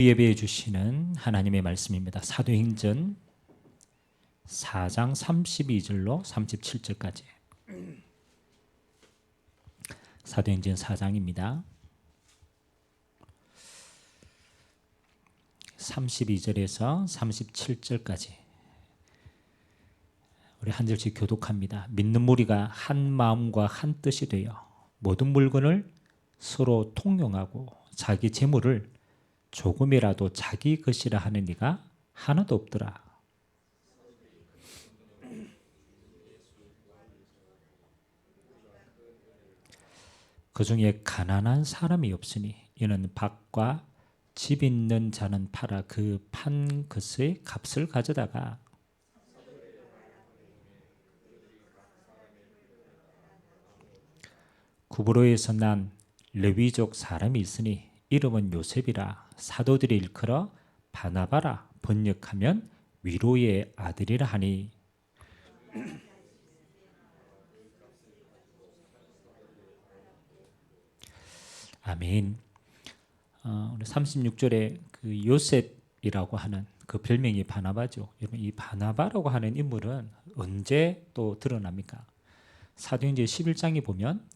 예배해 주시는 하나님의 말씀입니다. 사도행전 4장 32절로 37절까지. 사도행전 4장입니다. 32절에서 37절까지 우리 한 절씩 교독합니다. 믿는 무리가 한 마음과 한 뜻이 되어 모든 물건을 서로 통용하고 자기 재물을 조금이라도 자기 것이라 하는 이가 하나도 없더라. 그 중에 가난한 사람이 없으니 이는 밭과 집 있는 자는 팔아 그 판 것의 값을 가져다가 구브로에서 난 레위족 사람이 있으니 이름은 요셉이라 사도들이 일컬어 바나바라 번역하면 위로의 아들이라 하니. 아멘. 우리 36절에 그 요셉이라고 하는 그 별명이 바나바죠. 여러분, 이 바나바라고 하는 인물은 언제 또 드러납니까? 사도행전 11장에 보면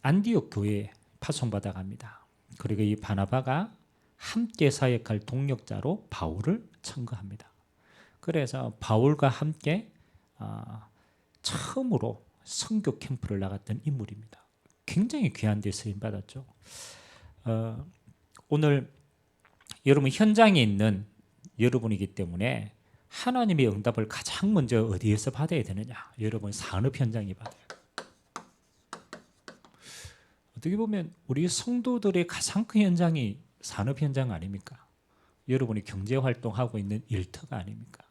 안디옥 교회에 파송받아 갑니다. 그리고 이 바나바가 함께 사역할 동력자로 바울을 청구합니다. 그래서 바울과 함께 처음으로 선교 캠프를 나갔던 인물입니다. 굉장히 귀한 데 쓰임 받았죠. 오늘 여러분 현장에 있는 여러분이기 때문에 하나님의 응답을 가장 먼저 어디에서 받아야 되느냐? 여러분 산업 현장이 받아야 돼요. 어떻게 보면 우리 성도들의 가장 큰 현장이 산업 현장 아닙니까? 여러분이 경제활동하고 있는 일터가 아닙니까?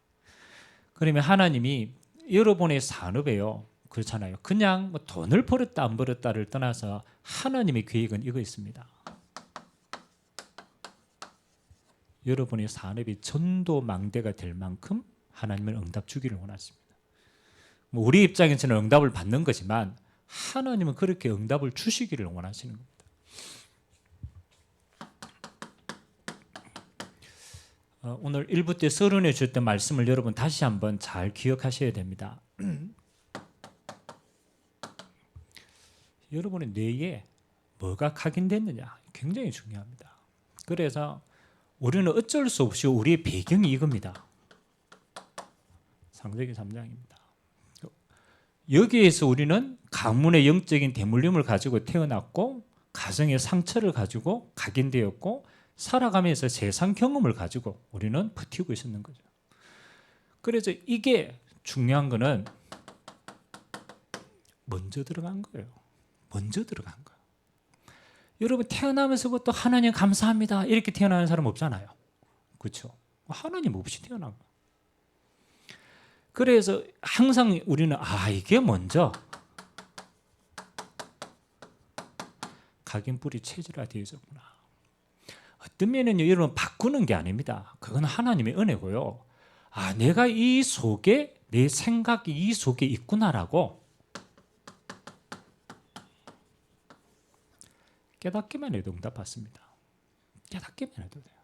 그러면 하나님이 여러분의 산업에요, 그렇잖아요. 그냥 뭐 돈을 벌었다 안 벌었다를 떠나서 하나님의 계획은 이거 있습니다. 여러분의 산업이 전도망대가 될 만큼 하나님은 응답 주기를 원하십니다. 뭐 우리 입장에서는 응답을 받는 거지만 하나님은 그렇게 응답을 주시기를 원하시는 겁니다. 오늘 1부 때 서론해 주셨던 말씀을 여러분 다시 한번 잘 기억하셔야 됩니다. 여러분의 뇌에 뭐가 각인됐느냐 굉장히 중요합니다. 그래서 우리는 어쩔 수 없이 우리의 배경이 이겁니다. 창세기 3장입니다. 여기에서 우리는 가문의 영적인 대물림을 가지고 태어났고 가정의 상처를 가지고 각인되었고 살아가면서 세상 경험을 가지고 우리는 버티고 있었는 거죠. 그래서 이게 중요한 거는 먼저 들어간 거예요. 먼저 들어간 거예요. 여러분 태어나면서부터 하나님 감사합니다 이렇게 태어나는 사람 없잖아요. 그렇죠? 하나님 없이 태어난 거예요. 그래서 항상 우리는 이게 먼저 각인뿌리 체질화되어 있었구나. 어떤 면은요, 여러분 바꾸는 게 아닙니다. 그건 하나님의 은혜고요. 내가 이 속에 내 생각이 이 속에 있구나라고 깨닫기만 해도 응답받습니다. 깨닫기만 해도 돼요.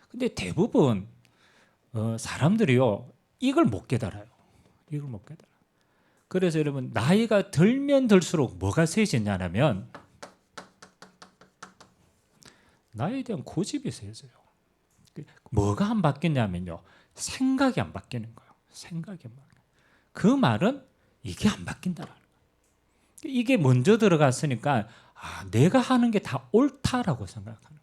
근데 대부분 사람들이요 이걸 못 깨달아요. 이걸 못 깨달아요. 그래서 여러분 나이가 들면 들수록 뭐가 세지냐면 나이에 대한 고집이 세져요. 뭐가 안 바뀌냐면요 생각이 안 바뀌는 거예요. 생각이 안 바뀌는. 그 말은 이게 안 바뀐다라는 거예요. 이게 먼저 들어갔으니까 내가 하는 게 다 옳다라고 생각하는 거예요.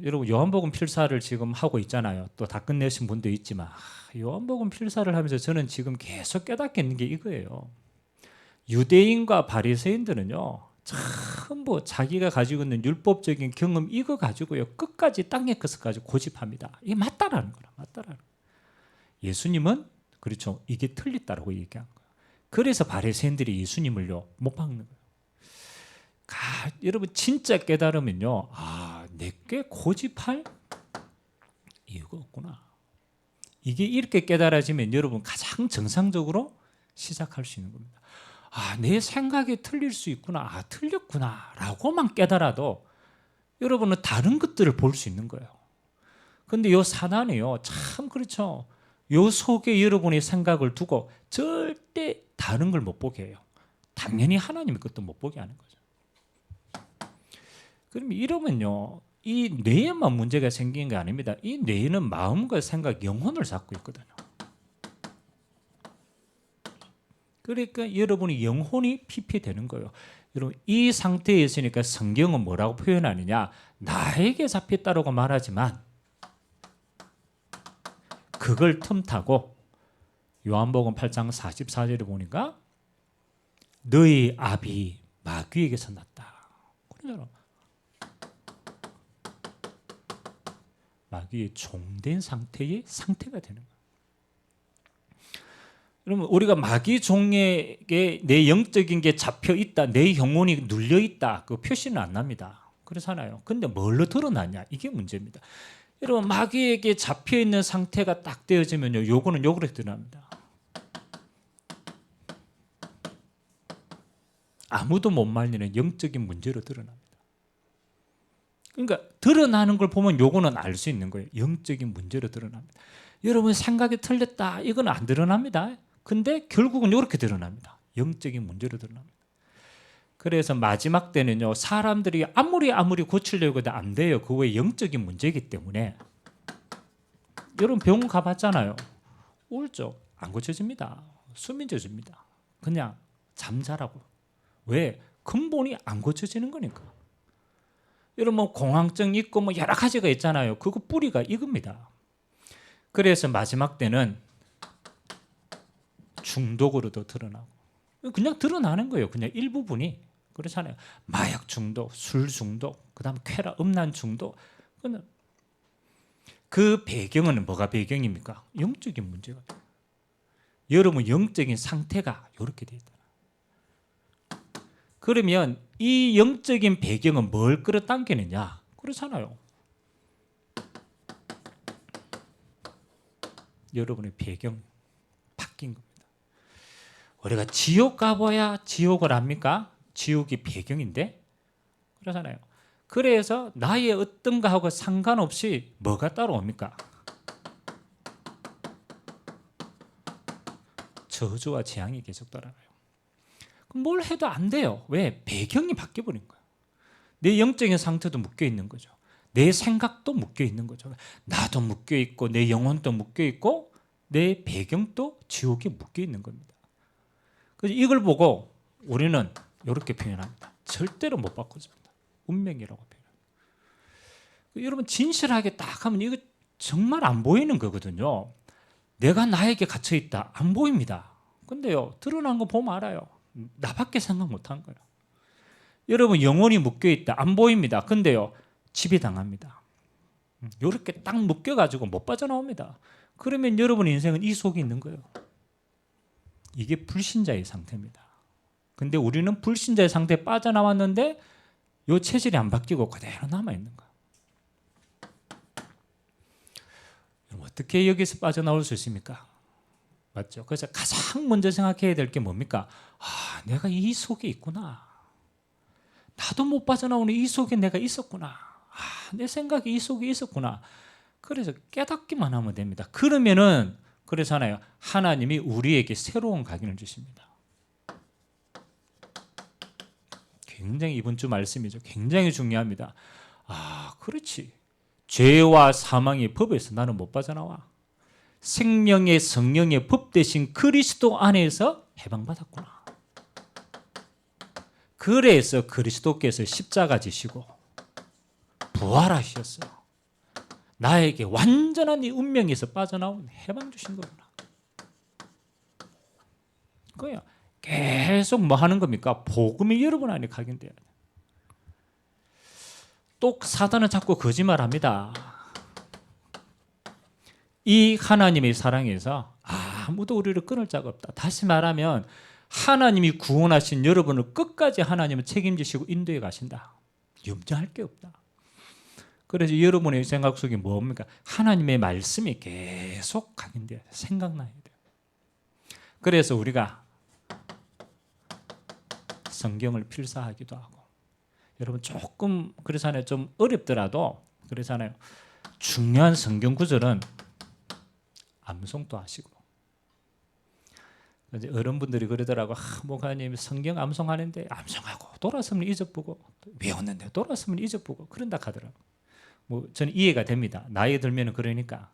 여러분 요한복음 필사를 지금 하고 있잖아요. 또 다 끝내신 분도 있지만 요한복음 필사를 하면서 저는 지금 계속 깨닫게 게 이거예요. 유대인과 바리새인들은요 전부 자기가 가지고 있는 율법적인 경험 이거 가지고요 끝까지 땅의 것을 가지고 고집합니다. 이게 맞다라는 거라. 맞다라는 거예요. 예수님은 그렇죠. 이게 틀리다라고 얘기한 거예요. 그래서 바리새인들이 예수님을요 못 박는 거예요. 여러분 진짜 깨달으면요 내게 고집할 이유가 없구나. 이게 이렇게 깨달아지면 여러분 가장 정상적으로 시작할 수 있는 겁니다. 내 생각이 틀릴 수 있구나. 틀렸구나 라고만 깨달아도 여러분은 다른 것들을 볼 수 있는 거예요. 근데 요 사단이요, 참 그렇죠. 요 속에 여러분의 생각을 두고 절대 다른 걸 못 보게 해요. 당연히 하나님의 것도 못 보게 하는 거죠. 그럼 이러면요, 이 뇌에만 문제가 생긴 게 아닙니다. 이 뇌는 마음과 생각, 영혼을 잡고 있거든요. 그러니까 여러분이 영혼이 피폐되는 거예요. 여러분, 이 상태에 있으니까 성경은 뭐라고 표현하느냐? 나에게 잡혔다라고 말하지만 그걸 틈타고 요한복음 8장 44절에 보니까 너희 아비 마귀에게서 났다. 그러잖아. 마귀의 종된 상태가 되는 거예요. 그러면 우리가 마귀 종에게 내 영적인 게 잡혀 있다, 내 영혼이 눌려 있다, 그 표시는 안 납니다. 그렇잖아요. 근데 뭘로 드러나냐? 이게 문제입니다. 여러분, 마귀에게 잡혀 있는 상태가 딱 되어지면요, 요거는 요거로 드러납니다. 아무도 못 말리는 영적인 문제로 드러납니다. 그러니까 드러나는 걸 보면 요거는 알 수 있는 거예요. 영적인 문제로 드러납니다. 여러분, 생각이 틀렸다, 이건 안 드러납니다. 근데 결국은 이렇게 드러납니다. 영적인 문제로 드러납니다. 그래서 마지막 때는요, 사람들이 아무리 고치려고 해도 안 돼요. 그거의 영적인 문제이기 때문에. 여러분, 병원 가봤잖아요. 우울증 안 고쳐집니다. 수면 저주입니다. 그냥 잠자라고. 왜? 근본이 안 고쳐지는 거니까. 여러분, 공황증 있고 뭐 여러 가지가 있잖아요. 그거 뿌리가 이겁니다. 그래서 마지막 때는 중독으로도 드러나고, 그냥 드러나는 거예요. 그냥 일부분이. 그렇잖아요. 마약 중독, 술 중독, 그다음 쾌락, 음란 중독. 그 배경은 뭐가 배경입니까? 영적인 문제가 돼요. 여러분, 영적인 상태가 이렇게 돼 있다. 그러면 이 영적인 배경은 뭘 끌어당기느냐? 그렇잖아요. 여러분의 배경 바뀐 겁니다. 우리가 지옥 가봐야 지옥을 압니까? 지옥이 배경인데? 그러잖아요. 그래서 나의 어떤 거하고 상관없이 뭐가 따라옵니까? 저주와 재앙이 계속 따라가요. 그럼 뭘 해도 안 돼요. 왜? 배경이 바뀌어버린 거예요. 내 영적인 상태도 묶여 있는 거죠. 내 생각도 묶여 있는 거죠. 나도 묶여 있고 내 영혼도 묶여 있고 내 배경도 지옥에 묶여 있는 겁니다. 그래서 이걸 보고 우리는 이렇게 표현합니다. 절대로 못 바꿔줍니다. 운명이라고 표현합니다. 여러분, 진실하게 딱 하면 이거 정말 안 보이는 거거든요. 내가 나에게 갇혀 있다. 안 보입니다. 근데요, 드러난 거 보면 알아요. 나밖에 생각 못한 거예요. 여러분, 영혼이 묶여 있다. 안 보입니다. 근데요, 지배당합니다. 이렇게 딱 묶여가지고 못 빠져나옵니다. 그러면 여러분 인생은 이 속에 있는 거예요. 이게 불신자의 상태입니다. 근데 우리는 불신자의 상태에 빠져나왔는데 이 체질이 안 바뀌고 그대로 남아있는 거예요. 어떻게 여기서 빠져나올 수 있습니까? 맞죠? 그래서 가장 먼저 생각해야 될 게 뭡니까? 아, 내가 이 속에 있구나. 나도 못 빠져나오는 이 속에 내가 있었구나. 아, 내 생각이 이 속에 있었구나. 그래서 깨닫기만 하면 됩니다. 그러면은 그래서잖아요. 하나님이 우리에게 새로운 각인을 주십니다. 굉장히 이번 주 말씀이죠. 굉장히 중요합니다. 아, 그렇지. 죄와 사망의 법에서 나는 못 빠져나와. 생명의 성령의 법 대신 그리스도 안에서 해방받았구나. 그래서 그리스도께서 십자가 지시고 부활하셨어요. 나에게 완전한 이 운명에서 빠져나온 해방 주신 거구나. 그거야. 계속 뭐 하는 겁니까? 복음이 여러분 안에 각인돼야 돼. 또 사단은 자꾸 거짓말합니다. 이 하나님의 사랑에서 아무도 우리를 끊을 자가 없다. 다시 말하면 하나님이 구원하신 여러분을 끝까지 하나님은 책임지시고 인도해 가신다. 염려할 게 없다. 그래서 여러분의 생각 속에 뭡니까? 하나님의 말씀이 계속 각인돼야 돼. 생각나야 돼요. 그래서 우리가 성경을 필사하기도 하고, 여러분 조금 그렇잖아요. 좀 어렵더라도 그렇잖아요. 중요한 성경 구절은 암송도 하시고. 이제 어른분들이 그러더라고. 목사님 성경 암송하는데 암송하고 돌아서면 잊어보고 외웠는데 돌아서면 잊어보고 그런다 하더라고. 뭐 저는 이해가 됩니다. 나이 들면 그러니까.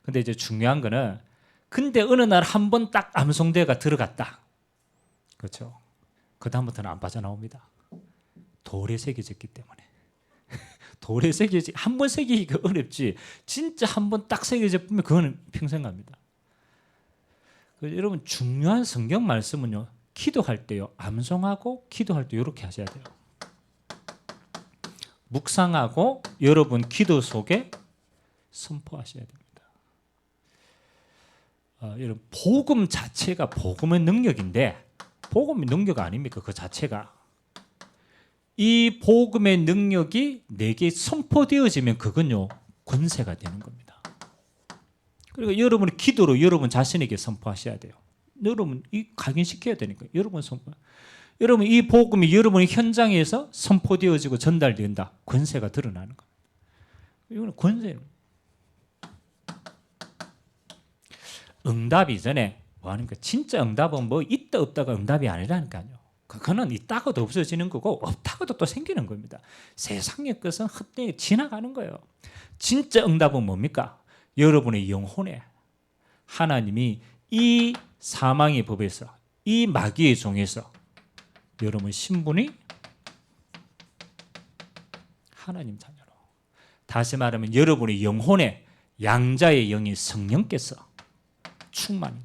근데 이제 중요한 거는 근데 어느 날 한 번 딱 암송대가 들어갔다. 그렇죠? 그 다음부터는 안 빠져나옵니다. 돌에 새겨졌기 때문에. 돌에 새겨지 한 번 새기기가 어렵지. 진짜 한 번 딱 새겨져 보면 그거는 평생 갑니다. 여러분 중요한 성경 말씀은요. 기도할 때요. 암송하고 기도할 때 이렇게 하셔야 돼요. 묵상하고 여러분 기도 속에 선포하셔야 됩니다. 여러분 복음 자체가 복음의 능력인데 복음의 능력 아닙니까? 그 자체가. 이 복음의 능력이 내게 선포되어지면 그건요. 권세가 되는 겁니다. 그리고 여러분의 기도로 여러분 자신에게 선포하셔야 돼요. 여러분 이 각인시켜야 되니까 여러분 선포. 여러분 이 복음이 여러분의 현장에서 선포되어지고 전달된다. 권세가 드러나는 겁니다. 이거는 권세입니다. 응답 이전에 뭐 하니까 진짜 응답은 뭐 있다 없다가 응답이 아니라니까요. 그거는 있다가도 없어지는 거고 없다가도 또 생기는 겁니다. 세상의 것은 헛되이 지나가는 거예요. 진짜 응답은 뭡니까? 여러분의 영혼에 하나님이 이 사망의 법에서 이 마귀의 종에서 여러분 신분이 하나님 자녀로. 다시 말하면 여러분의 영혼에 양자의 영이 성령께서 충만이.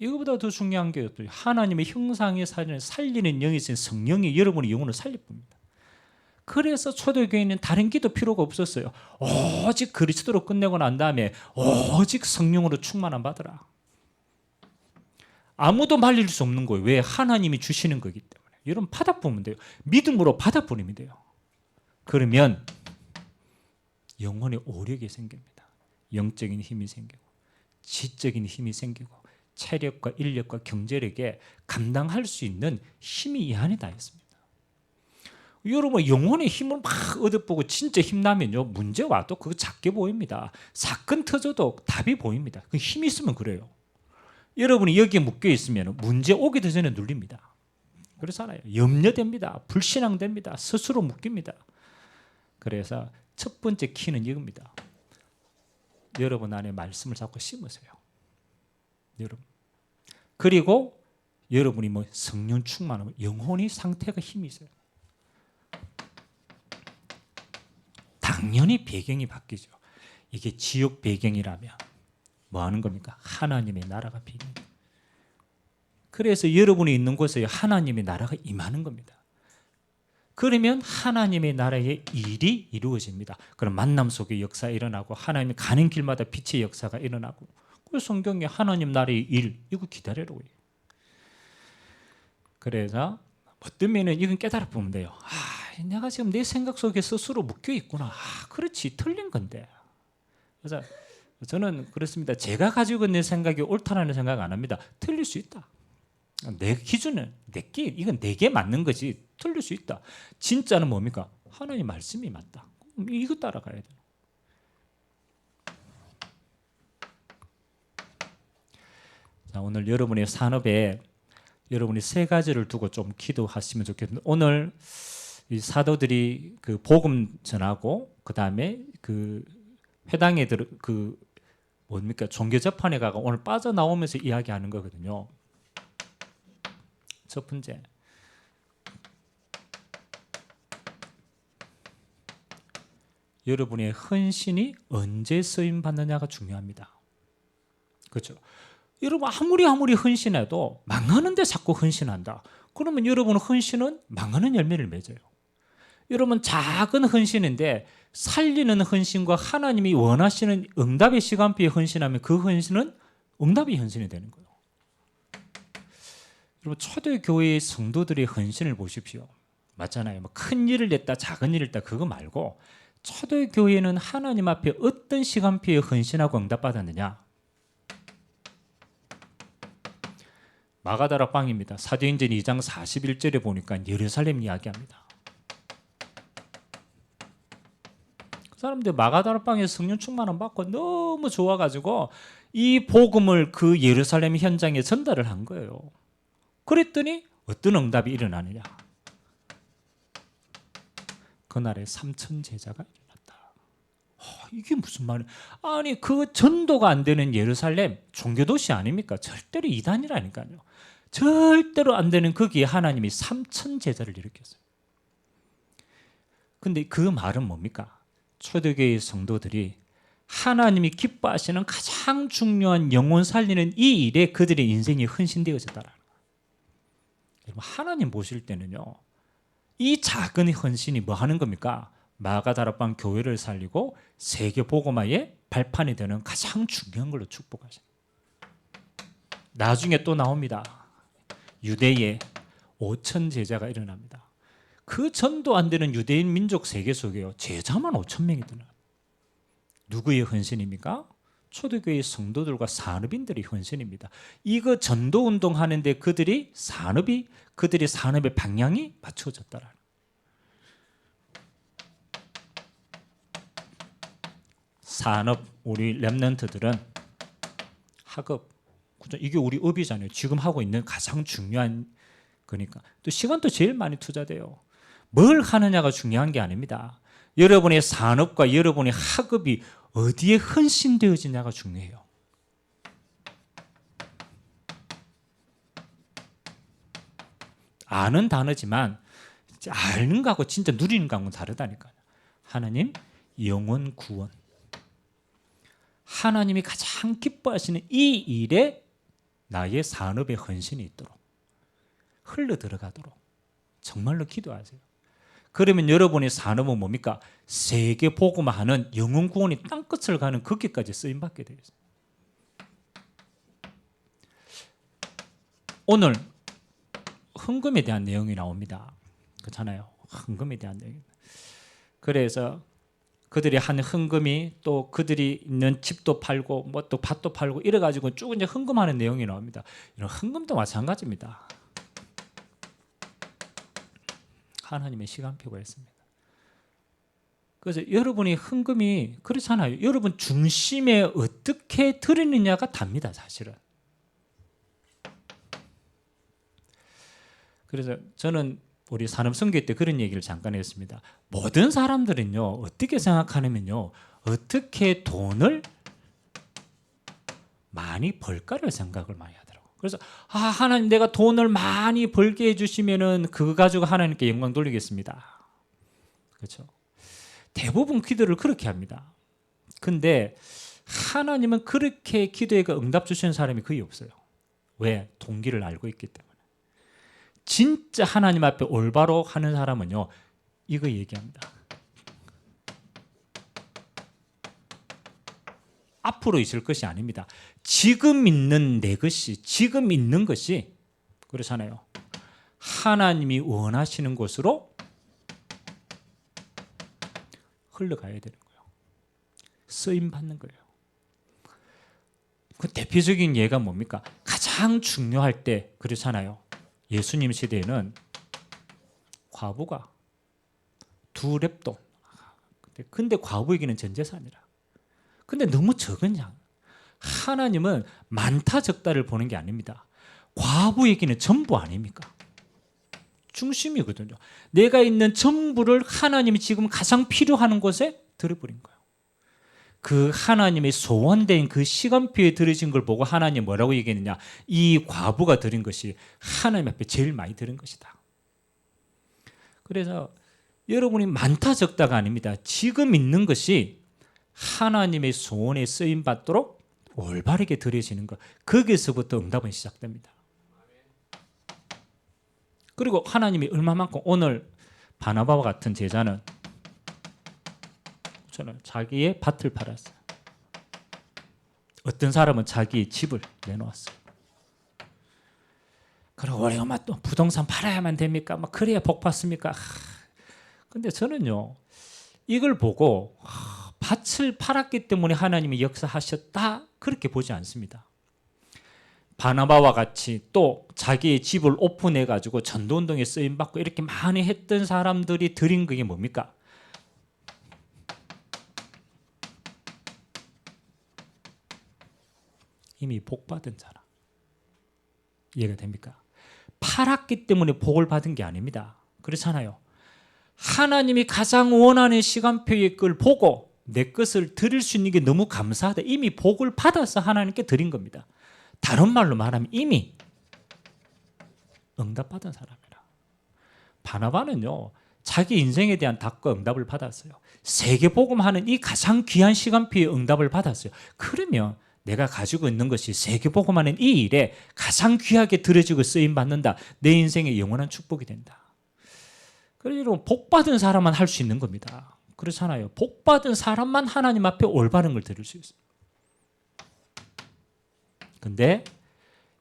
이거보다 더 중요한 게 하나님의 형상의 사진을 살리는 영이 있으니 성령이 여러분의 영혼을 살릴 겁니다. 그래서 초대교회는 다른 기도 필요가 없었어요. 오직 그리스도로 끝내고 난 다음에 오직 성령으로 충만함 받으라. 아무도 말릴 수 없는 거예요. 왜? 하나님이 주시는 거기 때문에. 여러분 받아보면 돼요. 믿음으로 받아보면 돼요. 그러면 영혼의 오력이 생깁니다. 영적인 힘이 생기고 지적인 힘이 생기고 체력과 인력과 경제력에 감당할 수 있는 힘이 이 안에 다 있습니다. 여러분 영혼의 힘을 막 얻어보고 진짜 힘나면요 문제 와도 그거 작게 보입니다. 사건 터져도 답이 보입니다. 그 힘이 있으면 그래요. 여러분이 여기에 묶여 있으면 문제 오기 전에 눌립니다. 그렇잖아요. 염려됩니다. 불신앙됩니다. 스스로 묶입니다. 그래서 첫 번째 키는 이겁니다. 여러분 안에 말씀을 자꾸 심으세요. 여러분. 그리고 여러분이 뭐 성령 충만하면 영혼이 상태가 힘이 있어요. 당연히 배경이 바뀌죠. 이게 지옥 배경이라면 뭐 하는 겁니까? 하나님의 나라가 배경이에요. 그래서 여러분이 있는 곳에 하나님의 나라가 임하는 겁니다. 그러면 하나님의 나라의 일이 이루어집니다. 그럼 만남 속에 역사 일어나고 하나님이 가는 길마다 빛의 역사가 일어나고 그 성경에 하나님 나라의 일 이거 기다리라고 해요. 그래서 어떤 면은 이건 깨달아 보면 돼요. 내가 지금 내 생각 속에 스스로 묶여 있구나. 그렇지 틀린 건데. 그래서 저는 그렇습니다. 제가 가지고 있는 생각이 옳다라는 생각 안 합니다. 틀릴 수 있다. 내 기준은 이건 내게 맞는 거지 틀릴 수 있다. 진짜는 뭡니까? 하나님 말씀이 맞다. 이거 따라가야 돼. 자, 오늘 여러분의 산업에 여러분이 세 가지를 두고 좀 기도하시면 좋겠는데 오늘 이 사도들이 그 복음 전하고 그 다음에 그 회당에 그 뭡니까 종교 재판에 가가 오늘 빠져나오면서 이야기하는 거거든요. 첫 번째, 여러분의 헌신이 언제 쓰임 받느냐가 중요합니다. 그렇죠? 여러분 아무리 헌신해도 망하는데 자꾸 헌신한다. 그러면 여러분 헌신은 망하는 열매를 맺어요. 여러분 작은 헌신인데 살리는 헌신과 하나님이 원하시는 응답의 시간표에 헌신하면 그 헌신은 응답의 헌신이 되는 거예요. 여러분 초대교회의 성도들의 헌신을 보십시오. 맞잖아요. 뭐 큰 일을 냈다 작은 일을 했다 그거 말고 초대교회는 하나님 앞에 어떤 시간표에 헌신하고 응답받았느냐. 마가다락방입니다. 사도행전 2장 41절에 보니까 예루살렘 이야기합니다. 그 사람들 마가다락방에 성령 충만을 받고 너무 좋아가지고 이 복음을 그 예루살렘 현장에 전달을 한 거예요. 그랬더니 어떤 응답이 일어나느냐. 그날에 3천 제자가 일어났다. 이게 무슨 말이야? 아니 그 전도가 안 되는 예루살렘 종교도시 아닙니까? 절대로 이단이라니까요. 절대로 안 되는 거기에 하나님이 3천 제자를 일으켰어요. 근데 그 말은 뭡니까? 초대교회 성도들이 하나님이 기뻐하시는 가장 중요한 영혼 살리는 이 일에 그들의 인생이 헌신되어졌다라는 거예요. 여러분 하나님 보실 때는요. 이 작은 헌신이 뭐 하는 겁니까? 마가다락방 교회를 살리고 세계 복음화의 발판이 되는 가장 중요한 걸로 축복하셔요. 나중에 또 나옵니다. 유대에 5천 제자가 일어납니다. 그 전도 안 되는 유대인 민족 세계 속에요. 제자만 5천 명이 드나요. 누구의 헌신입니까? 초대교회 성도들과 산업인들의 헌신입니다. 이거 전도 운동하는데 그들의 산업의 방향이 맞춰졌다라는. 산업 우리 렘넌트들은 학업 이게 우리 업이잖아요. 지금 하고 있는 가장 중요한 거니까. 또 시간도 제일 많이 투자돼요. 뭘 하느냐가 중요한 게 아닙니다. 여러분의 산업과 여러분의 학업이 어디에 헌신되어지냐가 중요해요. 아는 단어지만 아는 거하고 진짜 누리는 거하고는 다르다니까요. 하나님 영혼 구원. 하나님이 가장 기뻐하시는 이 일에 나의 산업의 헌신이 있도록 흘러 들어가도록 정말로 기도하세요. 그러면 여러분의 산업은 뭡니까? 세계 복음화하는 영혼 구원이 땅끝을 가는 거기까지 쓰임 받게 되어 있어요. 오늘 헌금에 대한 내용이 나옵니다. 그렇잖아요. 헌금에 대한 내용. 그래서 그들이 한 헌금이 또 그들이 있는 집도 팔고 뭐 또 밭도 팔고 이래 가지고 쭉 이제 헌금하는 내용이 나옵니다. 이런 헌금도 마찬가지입니다. 하나님의 시간표가 있습니다. 그래서 여러분이 헌금이 그렇잖아요. 여러분 중심에 어떻게 드리느냐가 답니다, 사실은. 그래서 저는 우리 산업선교 때 그런 얘기를 잠깐 했습니다. 모든 사람들은요, 어떻게 생각하냐면요, 어떻게 돈을 많이 벌까를 생각을 많이 하더라고요. 그래서 하나님 내가 돈을 많이 벌게 해주시면은 그거 가지고 하나님께 영광 돌리겠습니다. 그렇죠? 대부분 기도를 그렇게 합니다. 근데 하나님은 그렇게 기도에 응답 주시는 사람이 거의 없어요. 왜? 동기를 알고 있기 때문에. 진짜 하나님 앞에 올바로 하는 사람은요, 이거 얘기합니다. 앞으로 있을 것이 아닙니다. 지금 있는 내 것이, 지금 있는 것이, 그렇잖아요. 하나님이 원하시는 곳으로 흘러가야 되는 거예요. 쓰임 받는 거예요. 그 대표적인 예가 뭡니까? 가장 중요할 때, 그렇잖아요. 예수님 시대에는 과부가 2렙돈. 근데 과부에게는 전 재산이라. 근데 너무 적은 양. 하나님은 많다 적다를 보는 게 아닙니다. 과부에게는 전부 아닙니까? 중심이거든요. 내가 있는 전부를 하나님이 지금 가장 필요하는 곳에 들어버린 거예요. 그 하나님의 소원된 그 시간표에 들어진 걸 보고 하나님 뭐라고 얘기했느냐? 이 과부가 드린 것이 하나님 앞에 제일 많이 드린 것이다. 그래서 여러분이 많다 적다가 아닙니다. 지금 있는 것이 하나님의 소원에 쓰임 받도록 올바르게 드려지는 것. 거기서부터 응답은 시작됩니다. 그리고 하나님이 얼마만큼 오늘 바나바와 같은 제자는 저는 자기의 밭을 팔았어요. 어떤 사람은 자기의 집을 내놓았어요. 그리고 우리가 막 또 부동산 팔아야만 됩니까? 막 그래야 복 받습니까? 근데 저는요, 이걸 보고 밭을 팔았기 때문에 하나님이 역사하셨다 그렇게 보지 않습니다. 바나바와 같이 또 자기의 집을 오픈해 가지고 전도운동에 쓰임 받고 이렇게 많이 했던 사람들이 드린 그게 뭡니까? 이미 복 받은 자라. 이해가 됩니까? 팔았기 때문에 복을 받은 게 아닙니다. 그렇잖아요. 하나님이 가장 원하는 시간표의 걸 보고 내 것을 드릴 수 있는 게 너무 감사하다. 이미 복을 받아서 하나님께 드린 겁니다. 다른 말로 말하면 이미 응답받은 사람이라. 바나바는요, 자기 인생에 대한 답과 응답을 받았어요. 세계복음하는 이 가장 귀한 시간표의 응답을 받았어요. 그러면 내가 가지고 있는 것이 세계복음하는 이 일에 가장 귀하게 들여지고 쓰임받는다. 내 인생의 영원한 축복이 된다. 그래서 여러분, 복받은 사람만 할 수 있는 겁니다. 그렇잖아요. 복받은 사람만 하나님 앞에 올바른 걸 드릴 수 있어요. 근데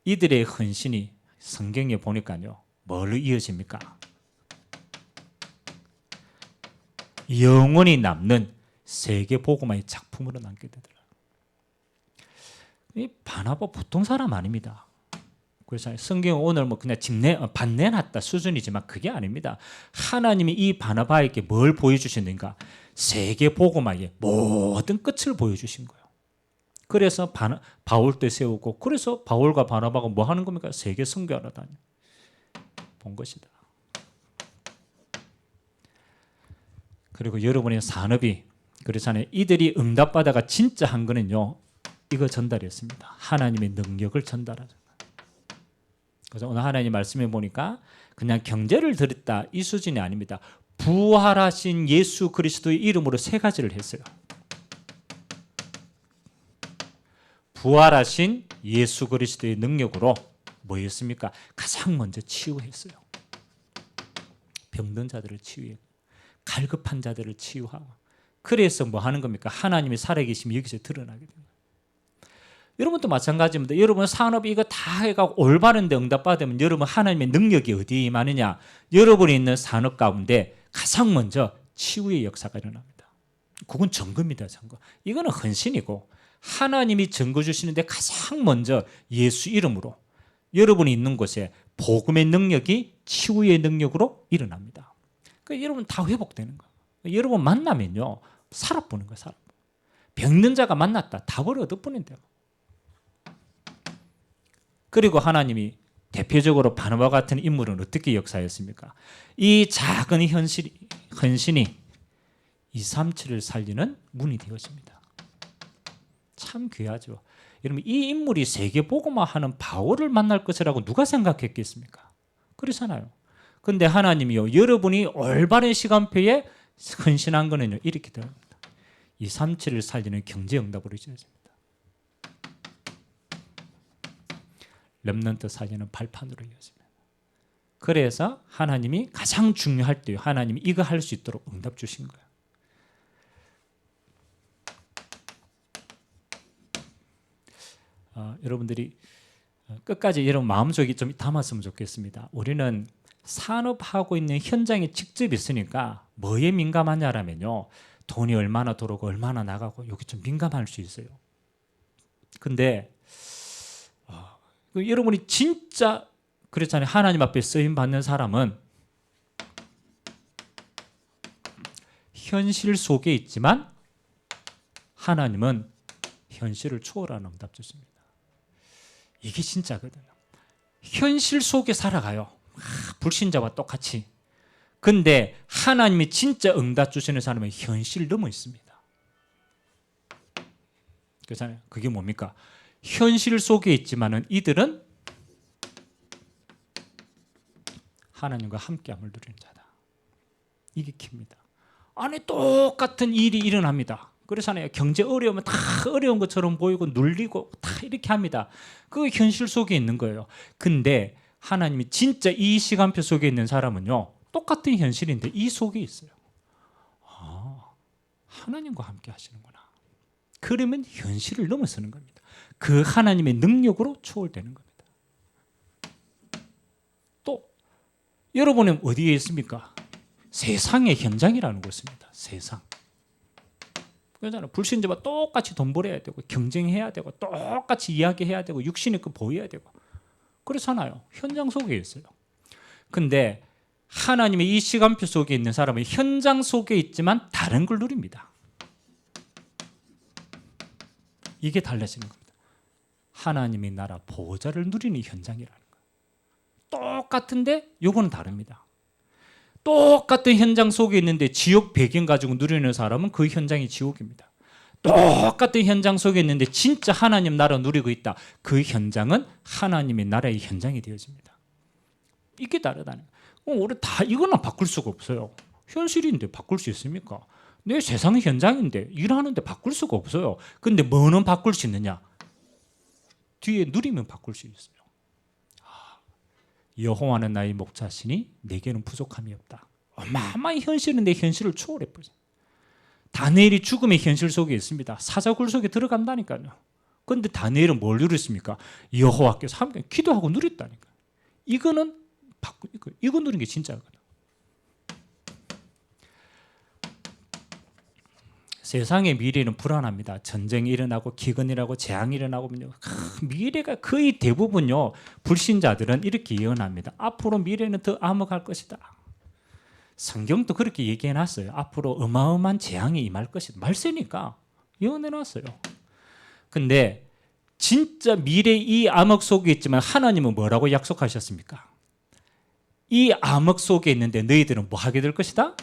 이들의 헌신이 성경에 보니까요, 뭘로 이어집니까? 영원히 남는 세계복음화의 작품으로 남게 되더라고요. 이 바나바 보통 사람 아닙니다. 그래서 성경은 오늘 뭐 그냥 반내놨다 수준이지만 그게 아닙니다. 하나님이 이 바나바에게 뭘 보여주셨는가? 세계복음화의 모든 끝을 보여주신 거예요. 그래서 바울도 세우고, 그래서 바울과 바나바가 뭐 하는 겁니까? 세계 선교하러 다니 본 것이다. 그리고 여러분의 산업이 그렇잖아요. 이들이 응답받아가 진짜 한 거는요, 이거 전달했습니다. 하나님의 능력을 전달하죠. 그래서 오늘 하나님 말씀해 보니까 그냥 경제를 드렸다 이 수준이 아닙니다. 부활하신 예수 그리스도의 이름으로 세 가지를 했어요. 부활하신 예수 그리스도의 능력으로 뭐였습니까? 가장 먼저 치유했어요. 병든 자들을 치유해, 갈급한 자들을 치유하고. 그래서 뭐 하는 겁니까? 하나님이 살아계심이 여기서 드러나게 됩니다. 여러분도 마찬가지입니다. 여러분 산업이 이거 다 해가고 올바른 데 응답받으면 여러분 하나님의 능력이 어디에 임하느냐? 여러분이 있는 산업 가운데 가장 먼저 치유의 역사가 일어납니다. 그건 증거입니다. 증거. 이거는 헌신이고, 하나님이 증거 주시는데 가장 먼저 예수 이름으로 여러분이 있는 곳에 복음의 능력이 치유의 능력으로 일어납니다. 그러니까 여러분 다 회복되는 거예요. 여러분 만나면요, 살아보는 거예요. 살아보는. 병든 자가 만났다. 답을 얻어보는데요. 그리고 하나님이 대표적으로 바나바 같은 인물은 어떻게 역사했습니까? 이 작은 헌신이 237을 살리는 문이 되었습니다. 참 귀하죠. 여러분, 이 인물이 세계복음화하는 바울을 만날 것이라고 누가 생각했겠습니까? 그렇잖아요. 그런데 하나님이요, 여러분이 올바른 시간표에 헌신한 거는요, 이렇게 됩니다. 237을 살리는 경제응답으로 이어집니다. 렘넌트 살리는 발판으로 이어집니다. 그래서 하나님이 가장 중요할 때 하나님이 이거 할 수 있도록 응답 주신 거예요. 여러분들이 끝까지 여러분 마음속에 좀 담았으면 좋겠습니다. 우리는 산업하고 있는 현장에 직접 있으니까 뭐에 민감하냐라면요, 돈이 얼마나 들어오고 얼마나 나가고 여기 좀 민감할 수 있어요. 근데 여러분이 진짜 그렇잖아요. 하나님 앞에 쓰임 받는 사람은 현실 속에 있지만 하나님은 현실을 초월하는 응답 주십니다. 이게 진짜거든요. 현실 속에 살아가요. 불신자와 똑같이. 근데 하나님이 진짜 응답 주시는 사람은 현실 넘어 있습니다. 그렇잖아요. 그게 뭡니까? 현실 속에 있지만은 이들은 하나님과 함께함을 누리는 자다. 이게 킵니다. 안에 똑같은 일이 일어납니다. 그렇잖아요. 경제 어려우면 다 어려운 것처럼 보이고 눌리고 다 이렇게 합니다. 그게 현실 속에 있는 거예요. 근데 하나님이 진짜 이 시간표 속에 있는 사람은요, 똑같은 현실인데 이 속에 있어요. 하나님과 함께 하시는구나. 그러면 현실을 넘어서는 겁니다. 그 하나님의 능력으로 초월되는 겁니다. 또 여러분은 어디에 있습니까? 세상의 현장이라는 곳입니다. 세상. 그러잖아요. 불신자와 똑같이 돈 벌어야 되고 경쟁해야 되고 똑같이 이야기해야 되고 육신의 그 보여야 되고 그렇잖아요. 현장 속에 있어요. 근데 하나님의 이 시간표 속에 있는 사람은 현장 속에 있지만 다른 걸 누립니다. 이게 달라지는 겁니다. 하나님의 나라 보호자를 누리는 현장이라는 거예요. 똑같은데 요거는 다릅니다. 똑같은 현장 속에 있는데 지옥 배경 가지고 누리는 사람은 그 현장이 지옥입니다. 똑같은 현장 속에 있는데 진짜 하나님 나라 누리고 있다. 그 현장은 하나님의 나라의 현장이 되어집니다. 이게 다르다는 거예요. 우리 다 이거는 바꿀 수가 없어요. 현실인데 바꿀 수 있습니까? 내 세상 현장인데 일하는데 바꿀 수가 없어요. 근데 뭐는 바꿀 수 있느냐? 뒤에 누리면 바꿀 수 있어요. 여호와는 나의 목자시니 내게는 부족함이 없다. 어마어마한 현실은 내 현실을 초월해버려요. 다니엘이 죽음의 현실 속에 있습니다. 사자굴 속에 들어간다니까요. 그런데 다니엘은 뭘 누렸습니까? 여호와께서 함께 기도하고 누렸다니까요. 이거는 이거 누린 게 진짜거든요. 세상의 미래는 불안합니다. 전쟁이 일어나고 기근이라고 재앙이 일어나고 미래가 거의 대부분요 불신자들은 이렇게 예언합니다. 앞으로 미래는 더 암흑할 것이다. 성경도 그렇게 얘기해놨어요. 앞으로 어마어마한 재앙이 임할 것이다. 말세니까 예언해놨어요. 근데 진짜 미래 이 암흑 속에 있지만 하나님은 뭐라고 약속하셨습니까? 이 암흑 속에 있는데 너희들은 뭐 하게 될 것이다?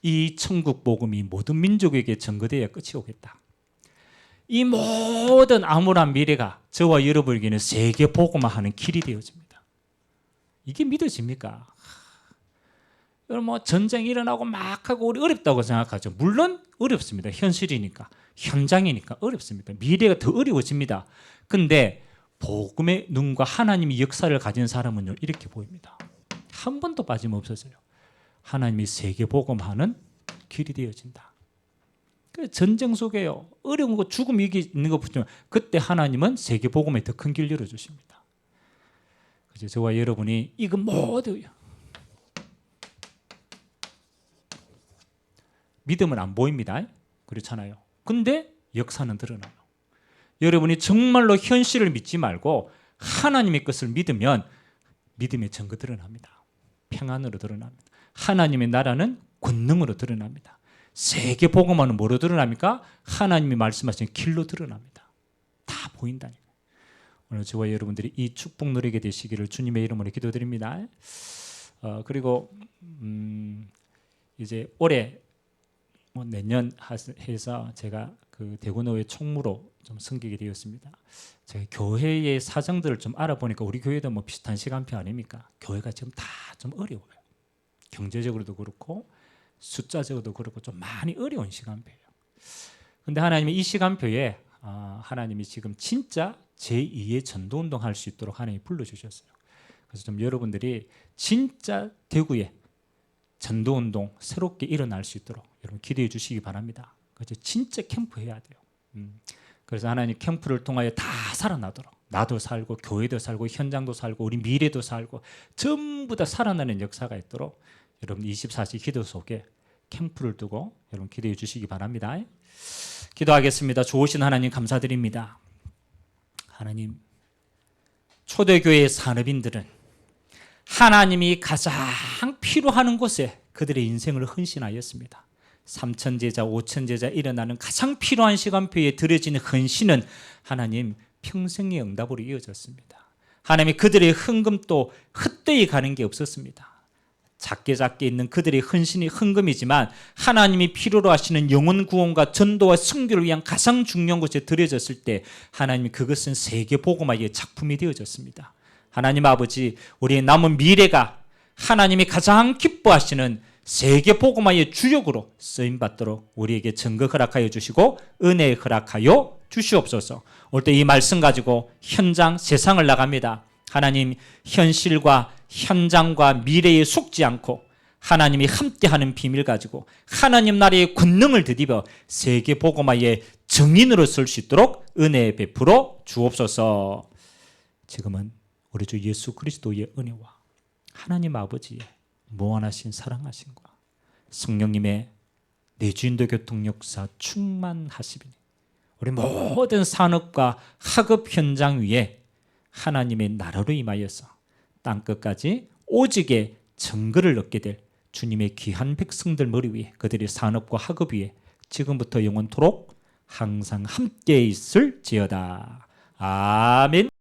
이 천국 복음이 모든 민족에게 전거되어 끝이 오겠다. 이 모든 암울한 미래가 저와 여러분에게는 세계 복음화하는 길이 되어집니다. 이게 믿어집니까? 여러분 뭐 전쟁 일어나고 막 하고 우리 어렵다고 생각하죠. 물론 어렵습니다. 현실이니까 현장이니까 어렵습니다. 미래가 더 어려워집니다. 근데 복음의 눈과 하나님의 역사를 가진 사람은요 이렇게 보입니다. 한 번도 빠짐없어서요. 하나님이 세계 복음하는 길이 되어진다. 전쟁 속에요. 어려운 거 죽음 위기 있는 거 보면 그때 하나님은 세계 복음에 더 큰 길 열어주십니다. 그래서 저와 여러분이 이거 모두 믿음은 안 보입니다. 그렇잖아요. 근데 역사는 드러나요. 여러분이 정말로 현실을 믿지 말고 하나님의 것을 믿으면 믿음의 증거 드러납니다. 평안으로 드러납니다. 하나님의 나라는 권능으로 드러납니다. 세계 복음화는 뭐로 드러납니까? 하나님이 말씀하신 길로 드러납니다. 다 보인다니까요. 오늘 저와 여러분들이 이 축복 누리게 되시기를 주님의 이름으로 기도드립니다. 그리고 이제 올해 내년 해서 제가 그 대구노회 총무로 좀 섬기게 되었습니다. 제가 교회의 사정들을 좀 알아보니까 우리 교회도 뭐 비슷한 시간표 아닙니까? 교회가 지금 다 좀 어려워요. 경제적으로도 그렇고 숫자적으로도 그렇고 좀 많이 어려운 시간표예요. 그런데 하나님이 이 시간표에 하나님이 지금 진짜 제2의 전도운동 할 수 있도록 하나님이 불러주셨어요. 그래서 좀 여러분들이 진짜 대구에 전도운동 새롭게 일어날 수 있도록 여러분 기도해 주시기 바랍니다. 그래서 진짜 캠프 해야 돼요. 그래서 하나님 캠프를 통하여 다 살아나도록 나도 살고 교회도 살고 현장도 살고 우리 미래도 살고 전부 다 살아나는 역사가 있도록 여러분 24시 기도 속에 캠프를 두고 여러분 기도해 주시기 바랍니다. 기도하겠습니다. 좋으신 하나님 감사드립니다. 하나님 초대교회의 산업인들은 하나님이 가장 필요하는 곳에 그들의 인생을 헌신하였습니다. 3,000제자, 5,000제자 일어나는 가장 필요한 시간표에 들여지는 헌신은 하나님 평생의 응답으로 이어졌습니다. 하나님 그들의 헌금도 헛되이 가는 게 없었습니다. 작게 있는 그들의 헌신이 헌금이지만 하나님이 필요로 하시는 영혼 구원과 전도와 선교를 위한 가장 중요한 곳에 들여졌을 때 하나님 그것은 세계 복음화의 작품이 되어졌습니다. 하나님 아버지 우리의 남은 미래가 하나님이 가장 기뻐하시는 세계 복음화의 주역으로 쓰임받도록 우리에게 증거 허락하여 주시고 은혜 허락하여 주시옵소서. 올 때 이 말씀 가지고 현장 세상을 나갑니다. 하나님 현실과 현장과 미래에 속지 않고 하나님이 함께하는 비밀 가지고 하나님 나라의 권능을 드디어 세계 복음화의 증인으로 설 수 있도록 은혜 베풀어 주옵소서. 지금은 우리 주 예수 그리스도의 은혜와 하나님 아버지의 무한하신 사랑하심과 성령님의 내 주인도 교통 역사 충만하시리니. 우리 모든 산업과 학업 현장 위에 하나님의 나라로 임하여서 땅끝까지 오직의 증거를 얻게 될 주님의 귀한 백성들 머리 위에, 그들의 산업과 학업 위에 지금부터 영원토록 항상 함께 있을지어다. 아멘.